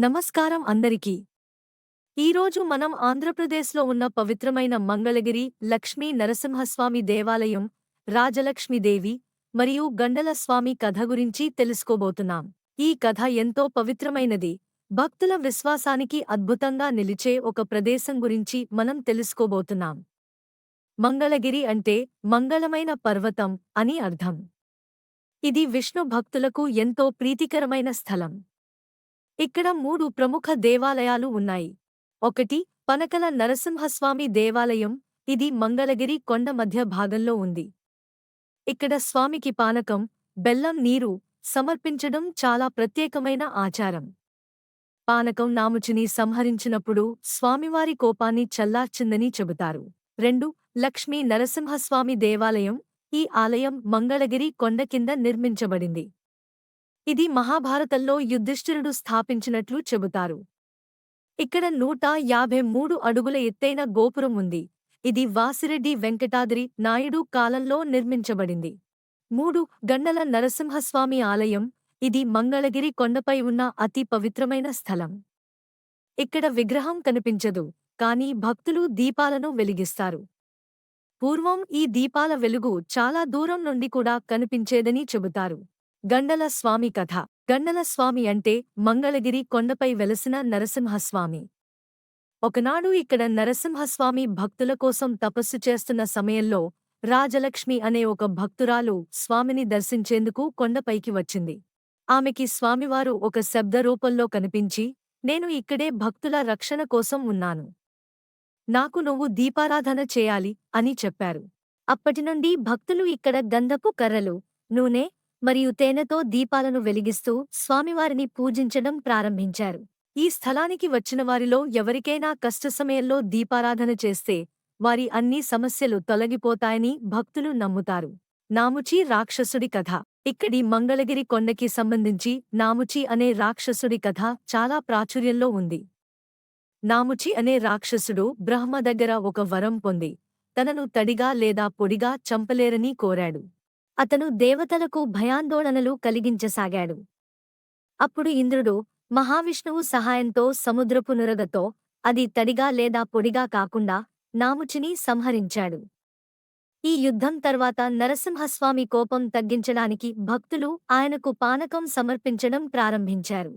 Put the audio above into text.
నమస్కారం అందరికీ. ఈరోజు మనం ఆంధ్రప్రదేశ్లో ఉన్న పవిత్రమైన మంగళగిరి లక్ష్మీ నరసింహస్వామి దేవాలయం, రాజలక్ష్మీదేవి మరియు గండల స్వామి కథ గురించి తెలుసుకోబోతున్నాం. ఈ కథ ఎంతో పవిత్రమైనది, భక్తుల విశ్వాసానికి అద్భుతంగా నిలిచే ఒక ప్రదేశం గురించి మనం తెలుసుకోబోతున్నాం. మంగళగిరి అంటే మంగళమైన పర్వతం అని అర్థం. ఇది విష్ణు భక్తులకు ఎంతో ప్రీతికరమైన స్థలం. ఇక్కడ 3 ప్రముఖ దేవాలయాలు ఉన్నాయి. 1. పనకల నరసింహస్వామి దేవాలయం, ఇది మంగళగిరి కొండ మధ్య భాగంలో ఉంది. ఇక్కడ స్వామికి పానకం, బెల్లం నీరు సమర్పించడం చాలా ప్రత్యేకమైన ఆచారం. పానకం నాముచిని సంహరించినప్పుడు స్వామివారి కోపాన్ని చల్లార్చిందని చెబుతారు. 2. లక్ష్మీ నరసింహస్వామి దేవాలయం, ఈ ఆలయం మంగళగిరి కొండ కింద నిర్మించబడింది. ఇది మహాభారతంలో యుధిష్ఠిరుడు స్థాపించినట్లు చెబుతారు. ఇక్కడ 153 అడుగుల ఎత్తైన గోపురం ఉంది. ఇది వాసిరెడ్డి వెంకటాద్రి నాయుడు కాలంలో నిర్మించబడింది. 3. గండల నరసింహస్వామి ఆలయం, ఇది మంగళగిరి కొండపై ఉన్న అతి పవిత్రమైన స్థలం. ఇక్కడ విగ్రహం కనిపించదు, కానీ భక్తులు దీపాలను వెలిగిస్తారు. పూర్వం ఈ దీపాల వెలుగు చాలా దూరం నుండి కూడా కనిపించేదని చెబుతారు. గండల స్వామి కథ. గండల స్వామి అంటే మంగళగిరి కొండపై వెలసిన నరసింహస్వామి. ఒకనాడు ఇక్కడ నరసింహస్వామి భక్తుల కోసం తపస్సు చేస్తున్న సమయంలో రాజలక్ష్మి అనే ఒక భక్తురాలు స్వామిని దర్శించేందుకు కొండపైకి వచ్చింది. ఆమెకి స్వామివారు ఒక శబ్ద రూపంలో కనిపించి, నేను ఇక్కడే భక్తుల రక్షణ కోసం ఉన్నాను. నాకు నువ్వు దీపారాధన చేయాలి అని చెప్పారు. అప్పటినుండి భక్తులు ఇక్కడ గంధపు కర్రలు, నూనె మరియు తేనెతో దీపాలను వెలిగిస్తూ స్వామివారిని పూజించడం ప్రారంభించారు. ఈ స్థలానికి వచ్చిన వారిలో ఎవరికైనా కష్ట సమయంలో దీపారాధన చేస్తే వారి అన్ని సమస్యలు తొలగిపోతాయని భక్తులు నమ్ముతారు. నాముచి రాక్షసుడి కథ. ఇక్కడి మంగళగిరి కొండకి సంబంధించి నాముచి అనే రాక్షసుడి కథ చాలా ప్రాచుర్యంలో ఉంది. నాముచి అనే రాక్షసుడు బ్రహ్మ దగ్గర ఒక వరం పొంది తనను తడిగా లేదా పొడిగా చంపలేరని కోరాడు. అతను దేవతలకు భయాందోళనలు కలిగించసాగాడు. అప్పుడు ఇంద్రుడు మహావిష్ణువు సహాయంతో సముద్రపు నురగతో అది తడిగా లేదా పొడిగా కాకుండా నాముచిని సంహరించాడు. ఈ యుద్ధం తర్వాత నరసింహస్వామి కోపం తగ్గించడానికి భక్తులు ఆయనకు పానకం సమర్పించడం ప్రారంభించారు.